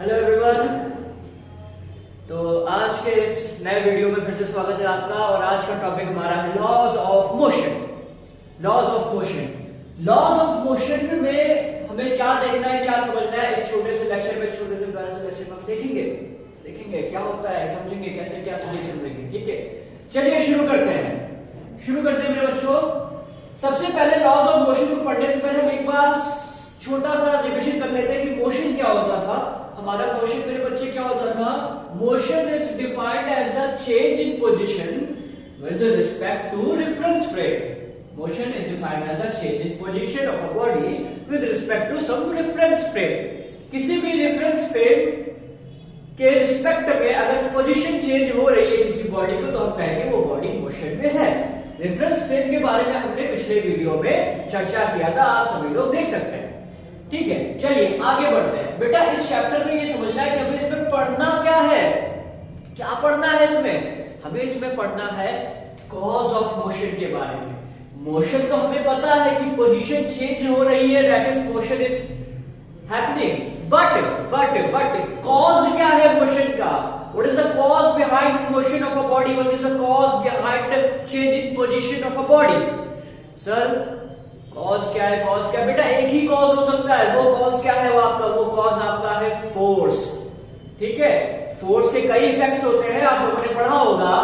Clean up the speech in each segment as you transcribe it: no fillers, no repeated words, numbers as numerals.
Hello everyone. तो आज के इस नए वीडियो में फिर से स्वागत है आपका। और आज का टॉपिक हमारा है laws of motion. Laws of motion, laws of motion में हमें क्या देखना है, क्या समझना है, इस छोटे से लेक्चर में, छोटे से प्यारे से लेक्चर में हम देखेंगे क्या होता है, समझेंगे कैसे क्या चीजें चल रही है। ठीक है, चलिए शुरू करते हैं मेरे बच्चों। सबसे पहले लॉज ऑफ मोशन को पढ़ने से पहले हम एक बार छोटा सा रिविजन कर लेते हैं कि मोशन क्या होता था। हमारा मोशन मेरे बच्चे क्या होता था? Motion is defined as the change in position with respect to reference frame. Motion is defined as the change in position of a body with respect to some reference frame. किसी भी reference frame के respect में अगर position change हो रही है किसी body को, तो हम कहेंगे वो बॉडी मोशन में है। रेफरेंस फ्रेम के बारे में हमने पिछले वीडियो में चर्चा किया था, आप सभी लोग देख सकते हैं। ठीक है, चलिए आगे बढ़ते हैं। बेटा इस चैप्टर में ये समझना है कि हमें इसमें पढ़ना क्या है। क्या पढ़ना है इसमें? हमें इसमें पढ़ना है कॉज ऑफ मोशन के बारे में। मोशन तो हमें पता है कि पोजीशन चेंज हो रही है, that is motion is happening. But cause क्या है मोशन का? What is the cause behind motion of a body? What is the cause behind change in position of a body? Sir cause क्या है? Cause क्या बेटा? एक ही cause हो सकता है। वो कॉज क्या है? वो कॉज आपका है फोर्स। ठीक है, फोर्स के कई इफेक्ट्स होते हैं, आप लोगों ने पढ़ा होगा।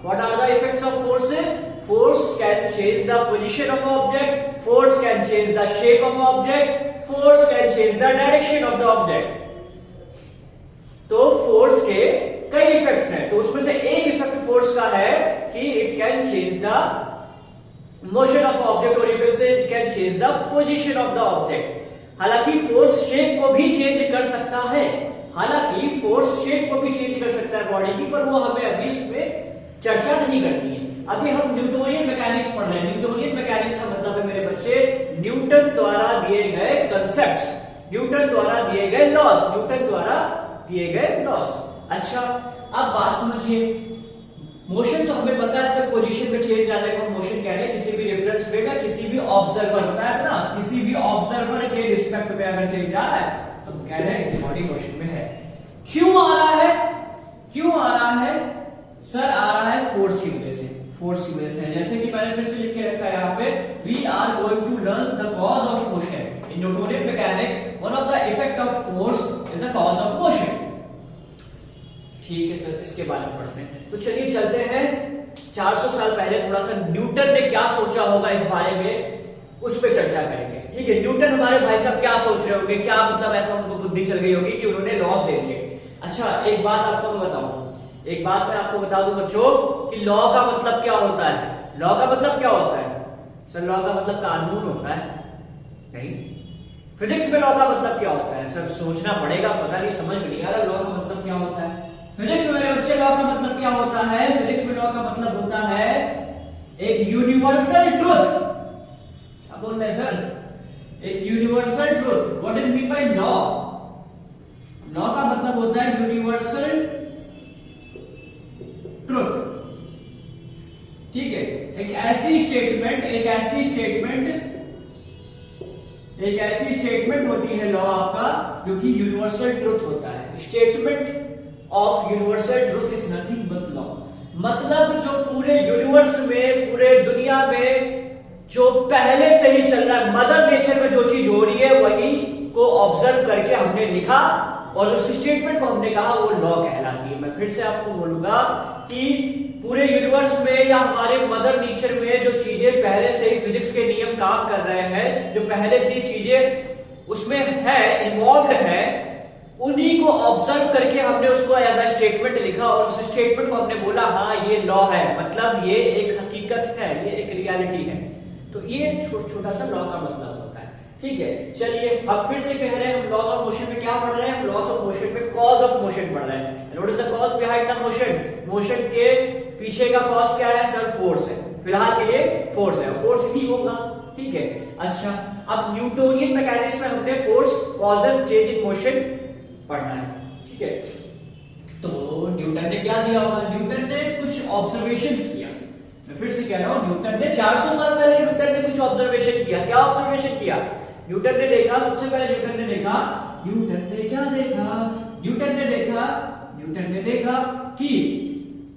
What are the effects of forces? Force can change the position of object, force can change the shape of object, force can change the direction of the object. तो फोर्स के कई इफेक्ट्स हैं, तो उसमें से एक इफेक्ट फोर्स का है कि it can change the motion of object और you can say it can change the position of the object. हालांकि फोर्स शेप को भी चेंज कर सकता है, बॉडी की, पर वो हमें अभी इसमें चर्चा नहीं करनी है। अभी हम न्यूटोनियन मैकेनिक्स पढ़ रहे हैं। न्यूटोनियन मैकेनिक्स का मतलब है मेरे बच्चे न्यूटन द्वारा दिए गए कंसेप्ट्स, न्यूटन द्वारा दिए गए लॉस, न्यूटन द्वारा दिए गए लॉस। अच्छा, अब बात समझिए। मोशन तो हमें पता है सर, पोजीशन में चेंज आने को हम मोशन कह रहे हैं। किसी भी रेफरेंस फ्रेम या किसी भी ऑब्जर्वर, बताया ना, किसी भी ऑब्जर्वर के रिस्पेक्ट में अगर चेंज आ रहा है तो हम कह रहे हैं कि बॉडी मोशन में है। क्यों आ रहा है? सर आ रहा है फोर्स की वजह से। जैसे कि मैंने फिर से लिख के रखा है यहाँ पे, we are going to learn the cause of motion in Newtonian mechanics. One of the effect of force is the cause of motion. ठीक है सर, इसके बारे में पढ़ते हैं। तो चलिए चलते हैं 400 साल पहले थोड़ा सा न्यूटन ने क्या सोचा होगा इस बारे में, उस पर चर्चा करेंगे। ठीक है, न्यूटन हमारे भाई साहब क्या सोच रहे होंगे, क्या मतलब ऐसा उनको बुद्धि चल गई होगी कि उन्होंने लॉस दे दिए। अच्छा, एक बात मैं आपको बता दूं बच्चों कि लॉ का मतलब क्या होता है। लॉ का मतलब क्या होता है? सर लॉ का मतलब कानून होता है? नहीं। फिजिक्स में लॉ का मतलब क्या होता है? सर सोचना पड़ेगा, पता नहीं, समझ में नहीं आ रहा लॉ का मतलब क्या होता है। फिजिक्स में मेरे बच्चे लॉ का मतलब क्या होता है? फिजिक्स में लॉ का मतलब होता है एक यूनिवर्सल ट्रुथ। क्या बोल रहे हैं सर? एक universal truth. What is mean by law? Law का मतलब होता है यूनिवर्सल ट्रुथ। ठीक है, एक ऐसी स्टेटमेंट होती है लॉ आपका जो कि यूनिवर्सल ट्रुथ होता है। Statement of universal truth is nothing but law. मतलब जो पूरे यूनिवर्स में, पूरे दुनिया में जो पहले से ही चल रहा है, मदर नेचर में जो चीज हो रही है वही को ऑब्जर्व करके हमने लिखा और उस स्टेटमेंट को हमने कहा वो लॉ कहलाती है। मैं फिर से आपको बोलूंगा कि पूरे यूनिवर्स में या हमारे मदर नेचर में जो चीजें पहले से ही फिजिक्स के नियम काम कर रहे हैं, जो पहले से ही चीजें उसमें है, इन्वॉल्व है, उन्हीं को ऑब्जर्व करके हमने उसको एज अ स्टेटमेंट लिखा और उस स्टेटमेंट को हमने बोला हाँ ये लॉ है, मतलब ये एक हकीकत है, ये एक रियलिटी है। तो ये छोटा सा लॉ का मतलब होता है। ठीक है, चलिए अब फिर से कह रहे हैं हम लॉस ऑफ मोशन में क्या पढ़ रहे हैं? हम लॉस ऑफ मोशन में कॉज ऑफ मोशन पढ़ रहे हैं। What is the cause behind the motion? Motion के पीछे का कॉज क्या है? सर फोर्स है। फिलहाल के लिए फोर्स है, फोर्स ही होगा। ठीक है, अच्छा अब न्यूटोनियन मैकेनिक्स में हमने force causes change in motion पढ़ना है। ठीक है, तो न्यूटन ने क्या दिया होगा? न्यूटन ने कुछ ऑब्जर्वेशंस किया। मैं फिर से कह रहा हूं, न्यूटन ने 400 साल पहले न्यूटन ने कुछ ऑब्जर्वेशन किया। क्या ऑब्जर्वेशन किया? न्यूटन ने देखा, सबसे पहले न्यूटन ने क्या देखा? न्यूटन ने देखा कि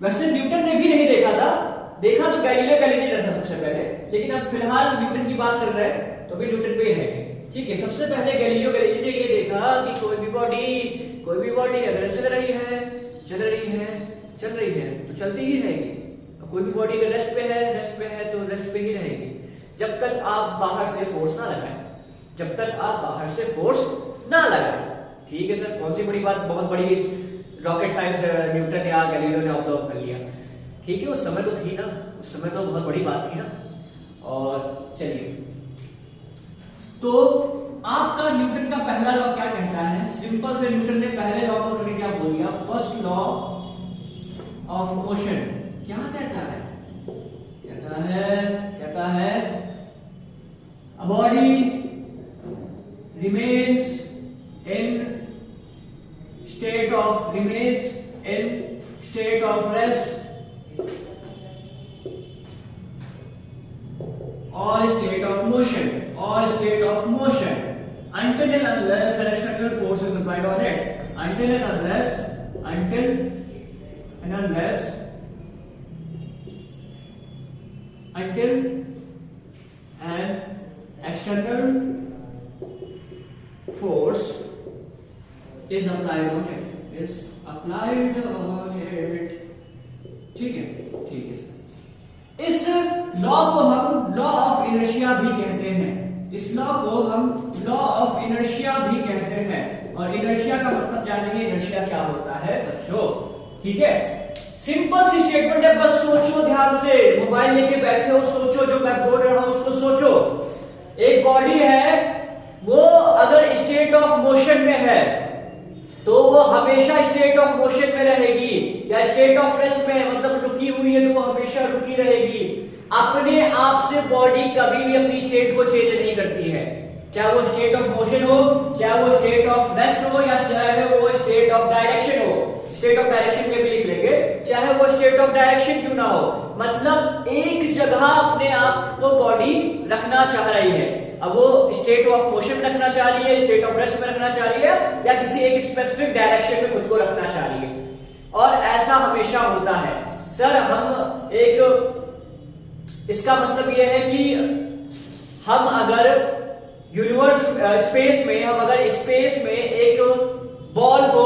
वैसे न्यूटन ने भी नहीं देखा था, देखा तो गैलीलियो गैलीली ने था सबसे पहले, लेकिन अब फिलहाल न्यूटन की बात कर रहे हैं तो भी न्यूटन पे ही रहेंगे। ठीक है, सबसे पहले गैलीलियो गैलीली ने ये देखा कि कोई भी बॉडी अगर चल रही है तो चलती ही रहेगी, और कोई भी बॉडी अगर रेस्ट पे है तो रेस्ट पे ही रहेगी, जब तक आप बाहर से फोर्स ना लगाएं। ठीक है सर, कौन सी बड़ी बात, बहुत बड़ी रॉकेट साइंस न्यूटन या गैलीलियो ने ऑब्जर्व कर लिया। ठीक है, उस समय तो थी ना, उस समय तो बहुत बड़ी बात थी ना। और चलिए, तो आपका न्यूटन का पहला लॉ क्या कहता है? सिंपल से न्यूटन ने पहले लॉ को उन्होंने क्या बोल दिया? First law of motion. क्या कहता है? कहता है a body remains in state of rest or state of motion until and unless an external force is applied on it, until and unless an external force is applied on it. ठीक है sir. इस law को हम law of inertia भी कहते हैं। और inertia का मतलब जानेंगे इनर्शिया क्या होता है बच्चों। ठीक है, सिंपल सी स्टेटमेंट है, बस सोचो ध्यान से, मोबाइल लेके बैठे हो, सोचो, जो मैं बोल रहा हूं उसको सोचो। एक बॉडी है, वो अगर स्टेट ऑफ मोशन में है तो वो हमेशा स्टेट ऑफ मोशन में रहेगी, या स्टेट ऑफ रेस्ट में मतलब रुकी हुई है तो वो हमेशा रुकी रहेगी। अपने आप से बॉडी कभी भी अपनी स्टेट को चेंज नहीं करती है, चाहे वो स्टेट ऑफ मोशन हो, चाहे वो स्टेट ऑफ रेस्ट हो, या चाहे वो स्टेट ऑफ डायरेक्शन हो। स्टेट ऑफ डायरेक्शन के भी लिख लेंगे, चाहे वो स्टेट ऑफ डायरेक्शन क्यों ना हो, मतलब एक जगह अपने आप को बॉडी रखना चाह रही है। अब वो स्टेट ऑफ मोशन में रखना चाह रही है, स्टेट ऑफ रेस्ट में रखना चाह रही है, या किसी एक स्पेसिफिक डायरेक्शन में खुद को रखना चाह रही है, और ऐसा हमेशा होता है। सर हम इसका मतलब यह है कि हम अगर स्पेस में एक बॉल को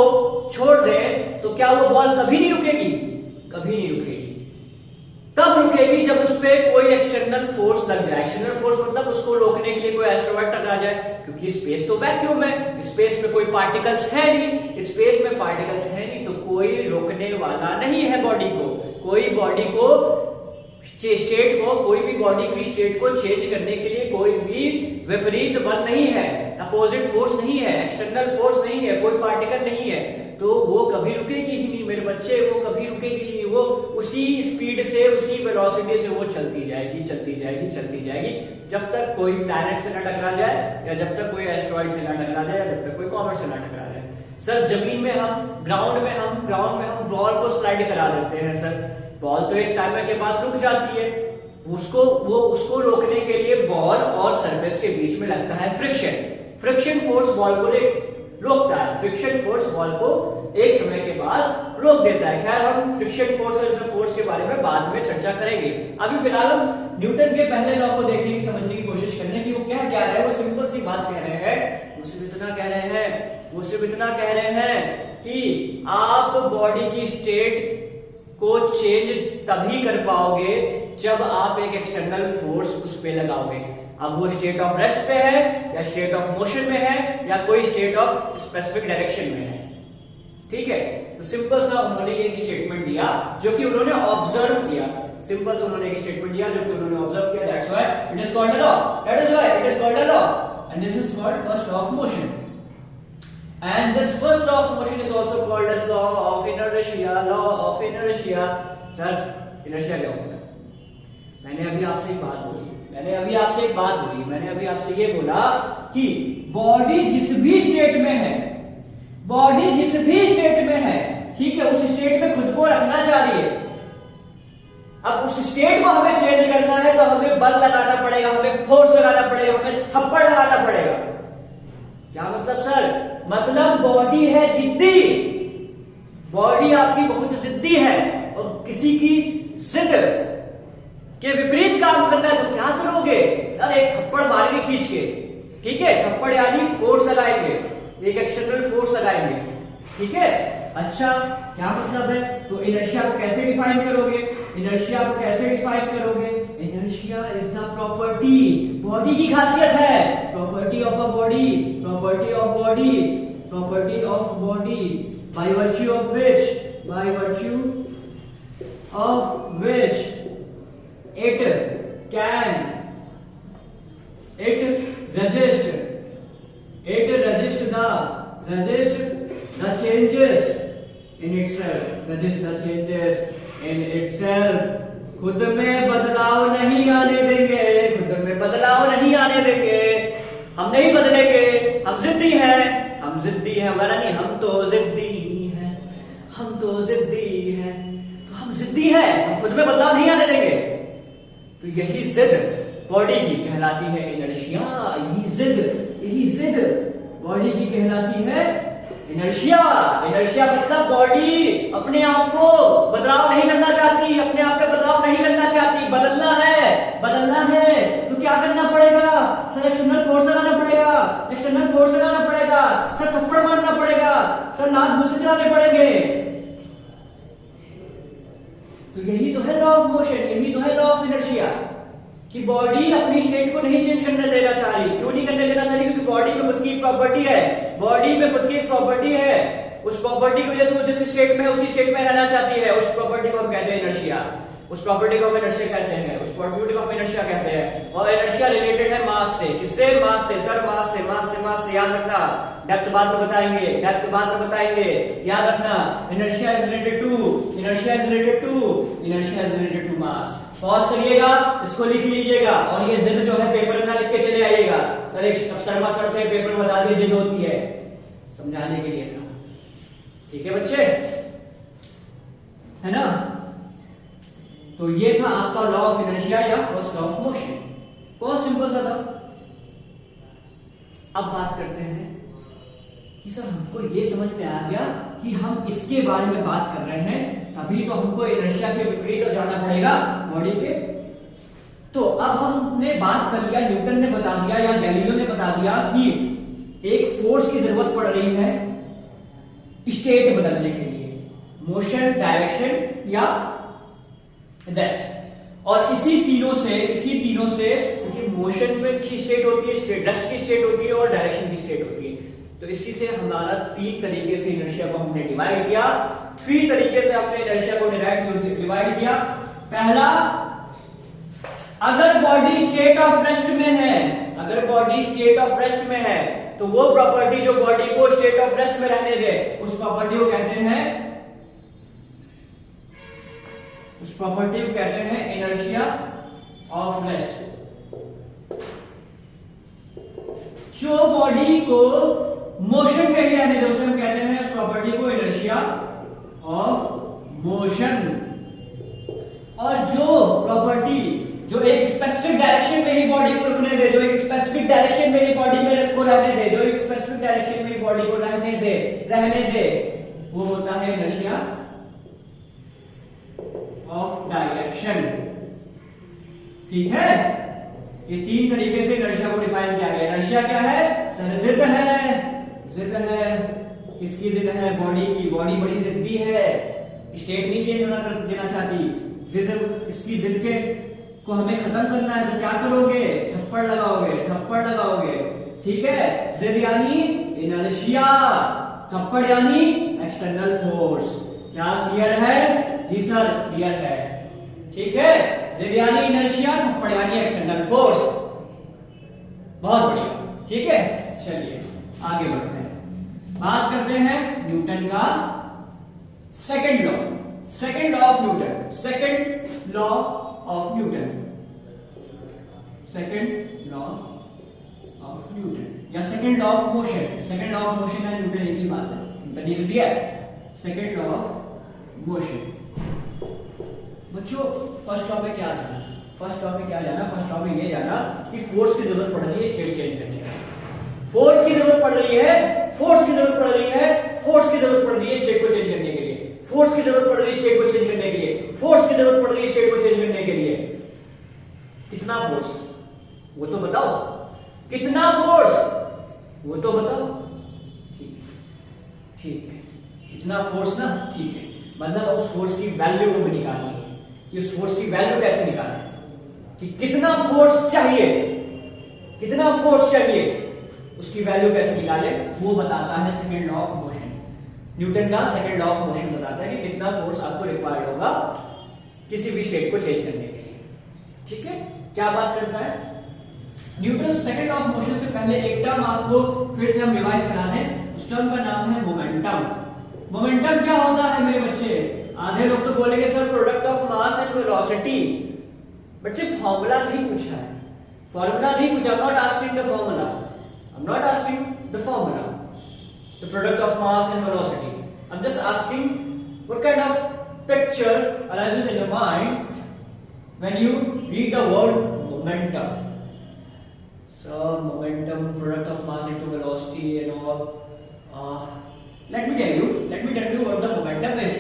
छोड़ दें तो क्या वो बॉल कभी नहीं रुकेगी? कभी नहीं रुकेगी। तब रुकेगी जब उस पर कोई एक्सटर्नल फोर्स लग जाए। एक्सटर्नल फोर्स मतलब उसको रोकने के लिए कोई एस्ट्रॉइड टकरा जाए, क्योंकि स्पेस तो वैक्यूम है, स्पेस में कोई पार्टिकल्स है नहीं, तो कोई रोकने वाला नहीं है बॉडी को। कोई भी बॉडी की स्टेट को चेंज करने के लिए कोई भी विपरीत बल नहीं है, अपोजिट फोर्स नहीं है, एक्सटर्नल फोर्स नहीं है, कोई पार्टिकल नहीं है, तो वो कभी रुकेगी ही नहीं मेरे बच्चे, वो कभी रुकेगी ही नहीं। वो उसी स्पीड से, उसी वेलोसिटी से वो चलती जाएगी जब तक कोई प्लैनेट से न टकरा जाए, या जब तक कोई एस्ट्रॉइड से न टकरा जाए, या जब तक कोई कॉमेट से न टकरा जाए। सर जमीन में ग्राउंड में हम बॉल को स्लाइड करा देते हैं। सर बॉल तो एक समय के बाद रुक जाती है, उसको रोकने के लिए बॉल और सरफेस के बीच में लगता है फ्रिक्शन फोर्स बॉल को रोकता है, फ्रिक्शन फोर्स बॉल को एक समय के बाद रोक देता है। खैर हम फ्रिक्शन फोर्स के बारे में बाद में चर्चा करेंगे। अभी फिलहाल हम न्यूटन के पहले लॉ को देखने की, समझने की कोशिश करने की। वो क्या रहे हैं? वो सिंपल सी बात कह रहे हैं, वो सिर्फ इतना कह रहे हैं कि आप बॉडी की स्टेट को चेंज तभी कर पाओगे जब आप एक एक्सटर्नल फोर्स उस पे लगाओगे। अब वो स्टेट ऑफ रेस्ट पे है, या स्टेट ऑफ मोशन में है, या कोई स्टेट ऑफ स्पेसिफिक डायरेक्शन में है। ठीक है, तो सिंपल सा उन्होंने एक स्टेटमेंट दिया जो कि उन्होंने ऑब्जर्व किया। That's why it is called a law, and this is called first law of motion. And this first law of motion is also called as law of inertia. Sir inertia क्या होता है? मैंने अभी आपसे एक बात बोली, ये बोला कि बॉडी जिस भी स्टेट में है, ठीक है, उस स्टेट में खुद को रखना चाह रही है। अब उस स्टेट को हमें चेंज करना है तो हमें बल लगाना पड़ेगा, हमें फोर्स लगाना पड़ेगा, हमें थप्पड़ लगाना पड़ेगा। क्या मतलब सर? मतलब बॉडी है जिद्दी, बॉडी आपकी बहुत जिद्दी है और किसी की जिद के विपरीत काम करना है तो क्या करोगे सर, एक थप्पड़ मारेंगे खींच के, ठीक है, थप्पड़ यानी फोर्स लगाएंगे, एक एक्सटर्नल फोर्स लगाएंगे, ठीक है। अच्छा क्या मतलब है, तो इनर्शिया को कैसे डिफाइन करोगे, इनर्शिया को कैसे डिफाइन करोगे, inertia is the property, body की खासियत है, property of a body, property of body, property of body by virtue of which, by virtue of which it can resist the changes in itself, resist the changes in itself, खुद में बदलाव नहीं आने देंगे, खुद में बदलाव नहीं आने देंगे, हम नहीं बदलेंगे, हम जिद्दी हैं, हम जिद्दी हैं, वरना नहीं, हम तो जिद्दी हैं, हम तो जिद्दी हैं, तो हम जिद्दी हैं, हम खुद में बदलाव नहीं आने देंगे। तो यही जिद बॉडी की कहलाती है इनर्शिया, यही जिद बॉडी की कहलाती है इनर्शिया। इनर्शिया मतलब बॉडी अपने आप को बदलाव नहीं करना चाहती, अपने आप पे बदलाव नहीं करना चाहती, बदलना है तो क्या करना पड़ेगा सर, एक्सटर्नल फोर्स लगाना पड़ेगा, एक्सटर्नल फोर्स लगाना पड़ेगा सर, थप्पड़ मारना पड़ेगा सर, लात घूंसे चलाने पड़ेंगे। तो यही तो है लॉ ऑफ मोशन, यही तो है लॉ ऑफ इनर्शिया कि बॉडी अपनी स्टेट को नहीं चेंज करने देना चाह रही। क्यों नहीं करने देना चाह रही, क्योंकि बॉडी में खुद की एक प्रॉपर्टी है, बॉडी में खुद की एक प्रॉपर्टी है, उस प्रॉपर्टी की वजह से वो जिस स्टेट में उसी स्टेट में रहना चाहती है, उस प्रॉपर्टी को हम कहते हैं इनर्शिया, उस प्रॉपर्टी को हम इनर्शिया कहते हैं, उस प्रॉपर्टी को हम इनर्शिया कहते हैं। और इनर्शिया रिलेटेड है मास से, किससे, मास से सर, मास से, मास से, मास से, याद रखना, डेप्थ बाद में बताएंगे, डेप्थ बाद में बताएंगे, याद रखना, inertia is related to, inertia is related to, inertia is related to mass. Pause करिएगा, इसको लिख लीजिएगा और ये जिद जो है पेपर में ना लिख के चले आइएगा सर, एक शर्मा सर थे पेपर में बता दिए जिद होती है, समझाने के लिए था, ठीक है बच्चे, है ना। तो ये था आपका लॉ ऑफ इनर्शिया या फर्स्ट लॉ ऑफ मोशन, बहुत सिंपल सा था। अब बात करते हैं कि सर हमको ये समझ में आ गया कि हम इसके बारे में बात कर रहे हैं, तभी तो हमको इनर्शिया के विपरीत तो जाना पड़ेगा बॉडी के। तो अब हमने बात कर लिया, न्यूटन ने बता दिया या गैलीलियो ने बता दिया कि एक फोर्स की जरूरत पड़ रही है स्टेट बदलने के लिए, मोशन, डायरेक्शन या रेस्ट। और इसी तीनों से क्योंकि मोशन में की स्टेट होती है, रेस्ट की स्टेट होती है और डायरेक्शन की स्टेट होती है, तो इसी से हमारा 3 तरीके से इनर्शिया को हमने डिवाइड किया, 3 तरीके से हमने इनर्शिया को डिवाइड किया। पहला, अगर बॉडी स्टेट ऑफ रेस्ट में है, अगर बॉडी स्टेट ऑफ रेस्ट में है तो वो प्रॉपर्टी जो बॉडी को स्टेट ऑफ रेस्ट में रहने दे, उस प्रॉपर्टी को कहते हैं इनर्शिया ऑफ रेस्ट। जो बॉडी को मोशन में ही रहने दे उसे हम कहते हैं उस प्रॉपर्टी को इनर्शिया ऑफ मोशन। और जो प्रॉपर्टी जो एक स्पेसिफिक डायरेक्शन में ही बॉडी को रखने दे, जो एक स्पेसिफिक डायरेक्शन में ही बॉडी में को रहने दे, जो एक स्पेसिफिक डायरेक्शन में ही बॉडी को रहने दे, वो होता है इनर्शिया ऑफ डायरेक्शन। ठीक है, ये 3 तरीके से इनर्शिया को डिफाइन किया गया। इनर्शिया क्या है सर? जिद है। किसकी जिद है? बॉडी की। बॉडी बड़ी जिद्दी है, स्टेट नहीं चेंज होना देना चाहती। जिद, इसकी जिद के को हमें खत्म करना है तो क्या करोगे? थप्पड़ लगाओगे। ठीक है, जिद यानी इनर्शिया, थप्पड़ यानी एक्सटर्नल फोर्स। क्या क्लियर है? जी सर क्लियर है। ठीक है, जिद यानी इनर्शिया, थप्पड़ यानी एक्सटर्नल फोर्स। बहुत बढ़िया। ठीक है, चलिए आगे बढ़ते हैं, बात करते हैं न्यूटन का सेकंड लॉ ऑफ न्यूटन या second law of motion. Second law of motion है न्यूटन, एक ही बात है, न्यूटन ने दिया सेकंड लॉ ऑफ मोशन। बच्चों फर्स्ट लॉ में क्या जाना? फर्स्ट लॉ में ये जाना कि फोर्स की जरूरत पड़ रही है स्टेट चेंज करने की। फोर्स की जरूरत पड़ रही है फोर्स की जरूरत पड़ रही है, फोर्स की जरूरत पड़ रही है स्टेट को चेंज करने के लिए, फोर्स की जरूरत पड़ रही है स्टेट को चेंज करने के लिए, फोर्स की जरूरत पड़ रही है स्टेट को चेंज करने के लिए। कितना फोर्स वो तो बताओ, कितना फोर्स वो तो बताओ। ठीक है, कितना फोर्स ना, ठीक है, मतलब उस फोर्स की वैल्यू हमें निकालनी है कि उस फोर्स की वैल्यू कैसे निकालें, कि कितना फोर्स चाहिए, कितना फोर्स चाहिए, उसकी वैल्यू कैसे निकाले, वो बताता है second law of motion. Newton का सेकंड लॉ ऑफ मोशन बताता है कि कितना फोर्स आपको रिक्वायर्ड होगा किसी भी स्टेट को चेंज करने के लिए। ठीक है, क्या बात करता है Newton second law of motion से पहले एक टर्म आपको फिर से हम रिवाइज करा दें, उस टर्म का नाम है मोमेंटम। मोमेंटम क्या होता है मेरे बच्चे? आधे लोग तो बोलेंगे sir product of mass and velocity. बच्चे फॉर्मूला नहीं पूछा है, फॉर्मूला नहीं पूछा। I'm not asking the formula, I'm not asking the formula, the product of mass and velocity. I'm just asking what kind of picture arises in your mind when you read the word momentum. So momentum, product of mass into velocity and all. Let me tell you what the momentum is.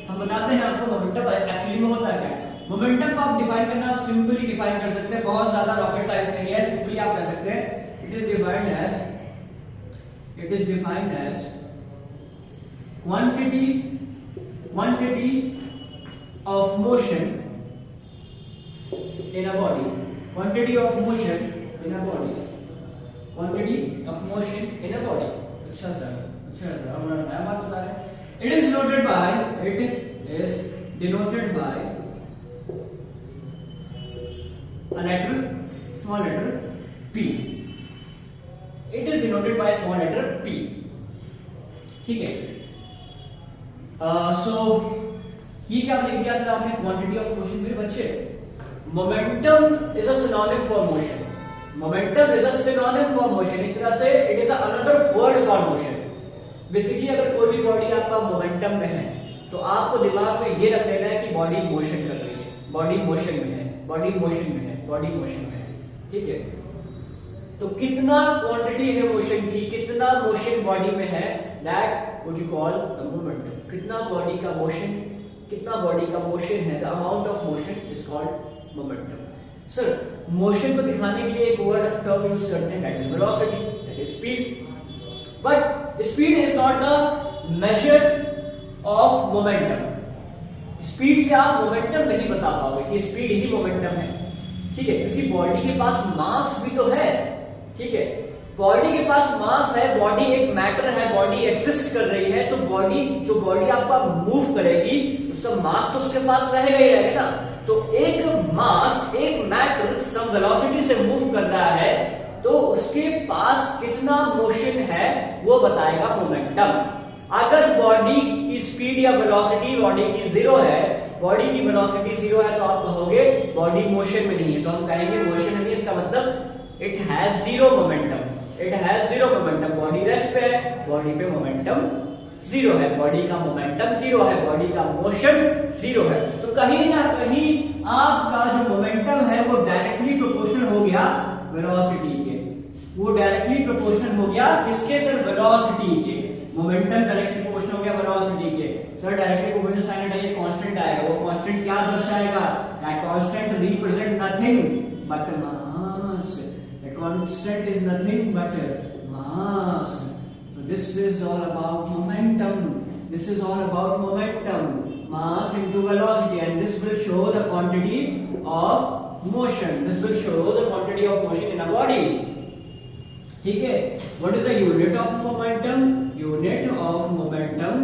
हम बताते हैं आपको momentum actually में होता क्या है। Momentum को आप डिफाइन करना, आप सिंपली डिफाइन कर सकते हैं, बहुत ज्यादा रॉकेट साइंस नहीं है, सिंपली आप कह सकते हैं it is defined as quantity of motion in a body, quantity of motion in a body, quantity of motion in a body. अच्छा सर, अब नया बात बता रहे हैं। It is denoted by a letter, small letter p. It is denoted by small letter p. ठीक है, सो ये क्या लिख दिया सर आपने, क्वांटिटी ऑफ मोशन। मेरे बच्चे momentum is a synonym for motion, momentum is a synonym for motion, एक तरह से it is another word for motion. Basically अगर कोई भी बॉडी आपका मोमेंटम में है तो आपको दिमाग में ये रख लेना है कि बॉडी मोशन कर रही है, बॉडी मोशन में है, बॉडी मोशन में है, बॉडी मोशन में है। ठीक है, तो कितना क्वांटिटी है मोशन की, कितना मोशन बॉडी में है, that what you call the momentum. कितना बॉडी का मोशन, कितना बॉडी का मोशन है, the amount of motion is called momentum. Sir motion को दिखाने के लिए एक वर्ड टर्म यूज करते हैं, that is velocity, that is speed. But speed is not the measure of momentum. Speed से आप मोमेंटम नहीं बता पाओगे कि स्पीड ही मोमेंटम है। ठीक है, क्योंकि बॉडी के पास मास भी तो है। ठीक है, बॉडी के पास मास है, बॉडी एक मैटर है, बॉडी एग्जिस्ट कर रही है, तो बॉडी जो बॉडी आपका मूव करेगी उसका मास तो उसके पास रहेगा ही रहेगा ना। तो एक मास, एक मैटर सम वेलोसिटी से मूव कर रहा है तो उसके पास कितना मोशन है वो बताएगा मोमेंटम। अगर बॉडी की स्पीड या वेलोसिटी बॉडी की जीरो है, बॉडी की वेलोसिटी जीरो है, तो आप कहोगे बॉडी मोशन में नहीं है, तो हम कहेंगे मोशन में नहीं, इसका मतलब it has zero momentum, it has zero momentum. Body rest पे है, बॉडी पे मोमेंटम जीरो है, बॉडी का मोमेंटम जीरो है, बॉडी का मोशन जीरो है। तो कहीं ना कहीं आपका जो मोमेंटम है वो डायरेक्टली प्रोपोर्शनल हो गया वेलोसिटी के, वो डायरेक्टली प्रोपोर्शनल हो गया किसके सर, वेलोसिटी के। मोमेंटम डायरेक्टली प्रोपोर्शनल हो गया वेलोसिटी के। सर डायरेक्टली प्रोपोर्शनल साइन हटाइए, कांस्टेंट आएगा, वो कांस्टेंट क्या दर्शाएगा, that constant represent nothing but mass, that constant is nothing but mass. So this is all about momentum, this is all about momentum, mass into velocity, and this will show the quantity of motion, this will show the quantity of motion in a body. ठीक है, what is the unit of momentum? Unit of momentum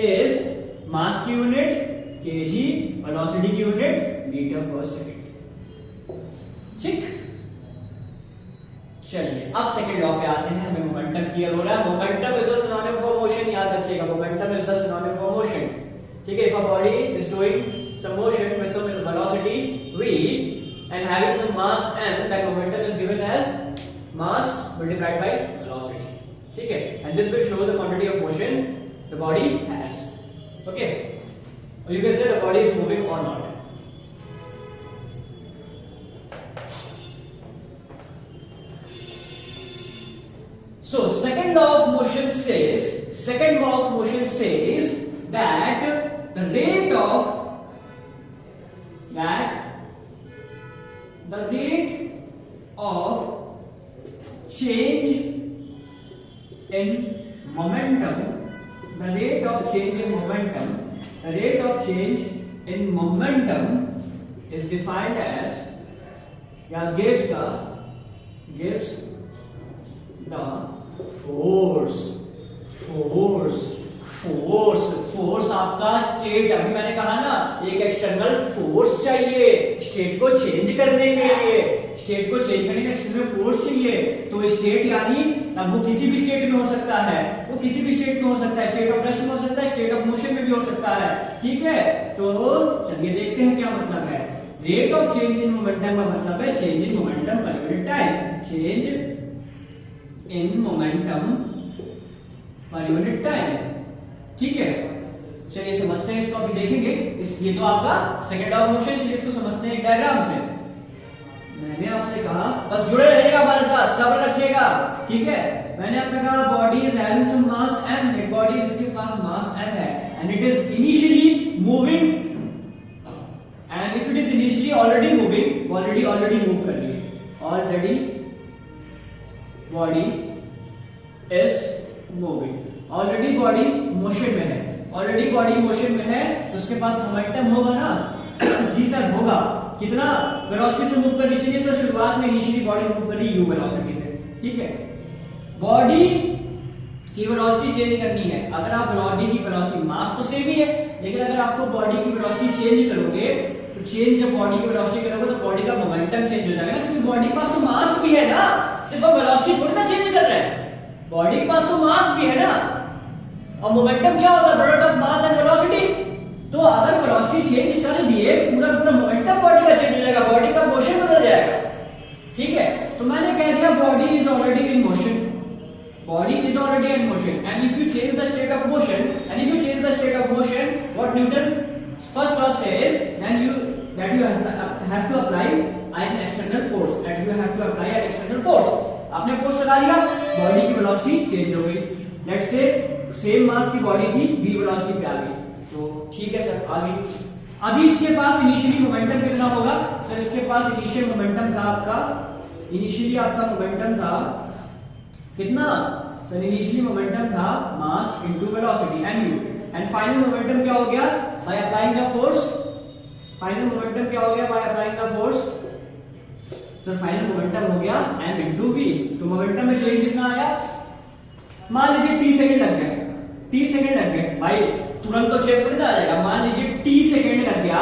is mass की unit kg, velocity की unit metre पर second. ठीक, चलिए अब second law पे आते हैं, हमें मोमेंटम क्लियर हो रहा है। Momentum is the synonym for motion, याद रखिएगा momentum is the synonym for motion. ठीक है, if a body is doing some motion with some velocity v and having some mass m, that momentum is given as mass multiplied by velocity. ठीक है, and this will show the quantity of motion the body has. Okay, or you can say the body is moving or not. So second law of motion says that the rate of change in momentum is defined as, gives the force आपका state, अभी मैंने कहा ना एक external force चाहिए state को change करने के लिए, एक्सटर्नल फोर्स चाहिए। तो स्टेट यानी अब वो किसी भी स्टेट में हो सकता है, स्टेट ऑफ रेस्ट में हो सकता है, स्टेट ऑफ मोशन में भी हो सकता है, ठीक है। तो चलिए देखते हैं क्या मतलब है। Rate of change in momentum का मतलब है change in momentum per unit time, change in momentum per unit time, ठीक है। चलिए समझते हैं इसको, अभी देखेंगे ये तो आपका सेकंड लॉ ऑफ मोशन, चलिए इसको समझते हैं एक डायग्राम से। मैंने आपसे कहा बस जुड़े रहिएगा हमारे साथ, सब्र रखिएगा, ठीक है। मैंने आपको कहा body is having some mass m, एक बॉडी जिसके पास मास m है and it is initially moving, and if it is initially already moving, already move कर रही है, already body is moving, already body motion में है, तो उसके पास मोमेंटम होगा ना जी सर होगा। कितना वेलोसिटी से मूव करनी चाहिए सर? शुरुआत में इनिशियली बॉडी मूव कर रही u वेलोसिटी से, ठीक है। बॉडी की वेलोसिटी चेंज करनी है, अगर आप बॉडी की वेलोसिटी, मास तो सेम ही है, लेकिन अगर आपको बॉडी की वेलोसिटी चेंज करोगे तो जब बॉडी की वेलोसिटी करोगे तो बॉडी का मोमेंटम चेंज हो जाएगा ना, क्योंकि बॉडी के पास तो मास भी है ना, सिर्फ हम वेलोसिटी थोड़ी ना चेंज कर रहे हैं, बॉडी के पास तो मास भी है ना। और मोमेंटम क्या होता है? Product of mass and velocity. तो अगर वेलोसिटी चेंज कर दिए, पूरा मोमेंटम बॉडी का चेंज हो जाएगा, बॉडी का मोशन बदल जाएगा, ठीक है। तो मैंने कह दिया body is already in motion, and if you change the state of motion, what Newton first law says, then you have to apply an external force, आपने फोर्स लगा दिया, बॉडी की वेलोसिटी चेंज हो गई। लेट्स से सेम मास की body थी, v velocity पे आ गई, तो ठीक है सर आ गई। अभी इसके पास इनिशियली मोमेंटम कितना होगा सर? इसके पास इनिशियल मोमेंटम था आपका, मोमेंटम था कितना सर? इनिशियली मोमेंटम था mass into velocity mu, and final momentum क्या हो गया? By applying the force, sir final momentum हो गया m इंटू v। तो मोमेंटम में चेंज कितना आया? मान लीजिए t सेकंड लग गए भाई, तुरंत तो चेंज नहीं आ जाएगा, मान लीजिए t सेकंड लग गया,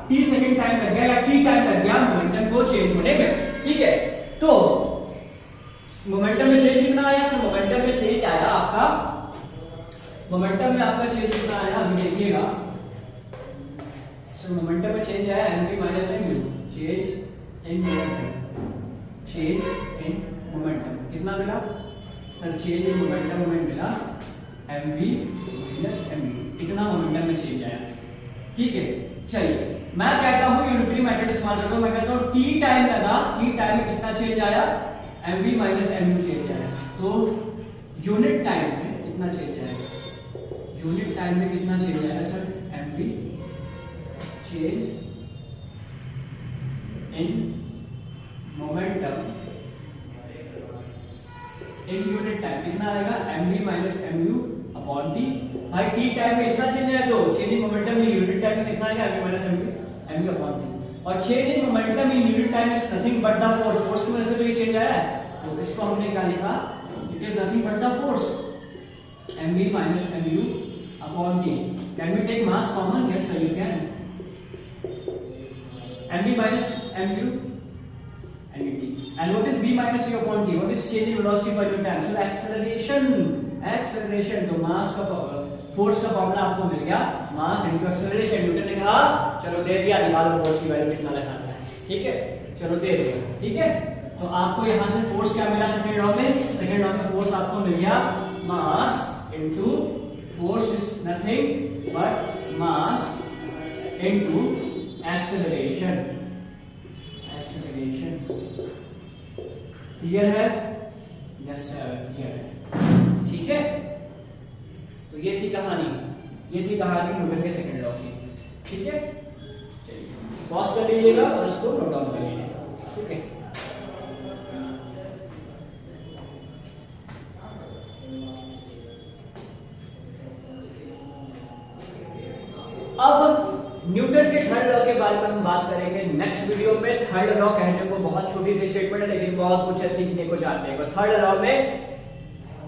t सेकंड टाइम लग गया या t टाइम लग गया मोमेंटम को चेंज होने में, ठीक है। तो मोमेंटम में चेंज कितना आया सर? मोमेंटम में चेंज आया आपका, चेंज कितना आया अभी देखिएगा सर। मोमेंटम में चेंज आया mv minus mu, change in momentum कितना मिला सर? चेंज इन मोमेंटम में मिला mv माइनस mu, इतना मोमेंटम में चेंज आया, ठीक है। चलिए मैं कहता हूं यूनिटरी मेथड इस्तेमाल करता हूं, मैं कहता हूं t टाइम लगा, t टाइम में कितना चेंज आया? mv माइनस mu चेंज आया। तो यूनिट टाइम में कितना चेंज आएगा? Sir? mv change in momentum in unit time कितना आएगा? mv minus mu upon t। भाई t टाइम में इतना चेंज आया तो change in momentum in unit time में कितना आएगा? mv minus mu upon t। और change in momentum in unit time is nothing but the force की वजह से तो ये चेंज आया है, तो इसको हमने क्या लिखा? It is nothing but the force mv minus mu upon t। Can we take mass common? Yes sir you can. mv minus mu and t, and what is v minus u upon t? What is change in velocity per unit time? So acceleration, तो मास का force का formula आपको मिल गया, mass into acceleration. Newton ने कहा चलो दे दिया, निकालो फोर्स की वैल्यू कितना लगाना है, ठीक है, चलो दे दिया, ठीक है। तो आपको यहां से फोर्स क्या मिला? सेकंड लॉ में फोर्स आपको मिल गया mass into, force is nothing but mass into acceleration. Clear है? यस सर क्लियर है। तो ये थी कहानी न्यूटन के सेकंड लॉ की। ठीक है, चलिए पॉज कर लीजिएगा और इसको नोट डाउन कर लीजिएगा। ठीक है, अब न्यूटन के थर्ड लॉ के बारे में हम बात करेंगे नेक्स्ट वीडियो में। थर्ड लॉ कहने को बहुत छोटी सी स्टेटमेंट है, लेकिन बहुत कुछ है सीखने को जानने को। थर्ड लॉ में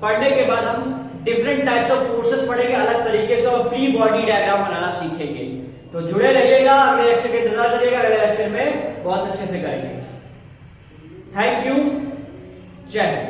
पढ़ने के बाद हम डिफरेंट टाइप्स ऑफ फोर्सेस पढ़ेंगे अलग तरीके से, और फ्री बॉडी डायग्राम बनाना सीखेंगे। तो जुड़े रहिएगा, अगले लेक्चर के इंतजार करिएगा, अगले लेक्चर में बहुत अच्छे से करेंगे। थैंक यू, जय हिंद।